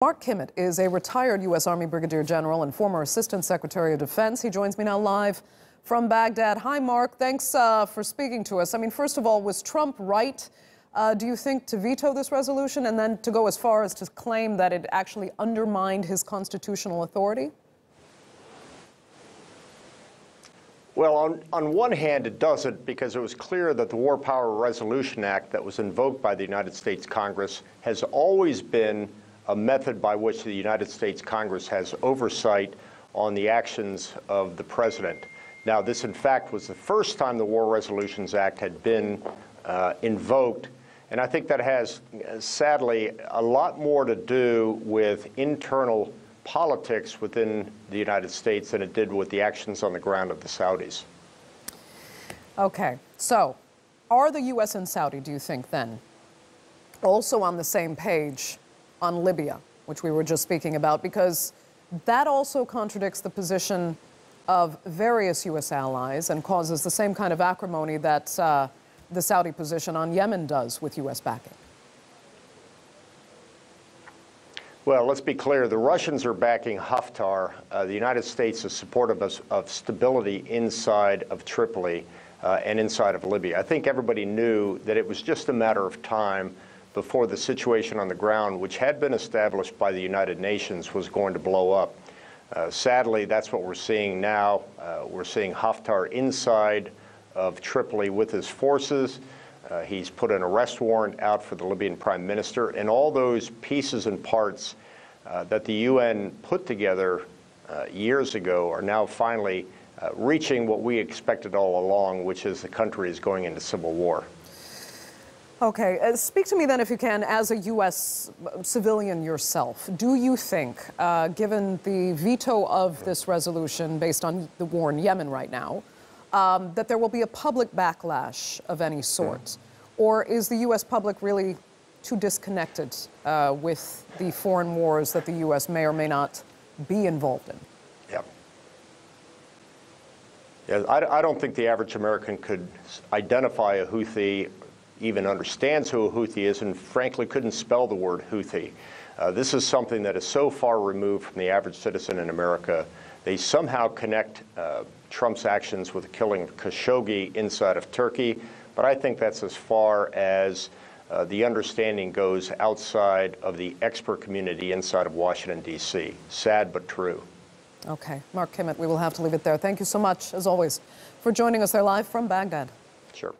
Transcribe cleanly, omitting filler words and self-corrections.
Mark Kimmitt is a retired US Army Brigadier General and former Assistant Secretary of Defense. He joins me now live from Baghdad. Hi, Mark. Thanks for speaking to us. I mean, first of all, was Trump right, do you think, to veto this resolution and then to go as far as to claim that it actually undermined his constitutional authority? Well, on one hand, it doesn't, because it was clear that the War Power Resolution Act that was invoked by the United States Congress has always been a method by which the United States Congress has oversight on the actions of the president. Now, this, in fact, was the first time the War Resolutions Act had been invoked, and I think that has, sadly, a lot more to do with internal politics within the United States than it did with the actions on the ground of the Saudis. Okay, so are the U.S. and Saudi, do you think, then, also on the same page on Libya, which we were just speaking about, because that also contradicts the position of various U.S. allies and causes the same kind of acrimony that the Saudi position on Yemen does with U.S. backing? Well, let's be clear. The Russians are backing Haftar. The United States is supportive of stability inside of Tripoli and inside of Libya. I think everybody knew that it was just a matter of time before the situation on the ground, which had been established by the United Nations, was going to blow up. Sadly, that's what we're seeing now. We're seeing Haftar inside of Tripoli with his forces. He's put an arrest warrant out for the Libyan prime minister, and all those pieces and parts that the UN put together years ago are now finally reaching what we expected all along, which is the country is going into civil war. Okay, speak to me then, if you can, as a U.S. civilian yourself. Do you think, given the veto of this resolution based on the war in Yemen right now, that there will be a public backlash of any sort? Or is the U.S. public really too disconnected with the foreign wars that the U.S. may or may not be involved in? Yeah, I don't think the average American could identify a Houthi, even understands who a Houthi is, and frankly couldn't spell the word Houthi. This is something that is so far removed from the average citizen in America. They somehow connect Trump's actions with the killing of Khashoggi inside of Turkey, but I think that's as far as the understanding goes outside of the expert community inside of Washington, D.C. Sad but true. Okay. Mark Kimmitt, we will have to leave it there. Thank you so much, as always, for joining us there live from Baghdad. Sure.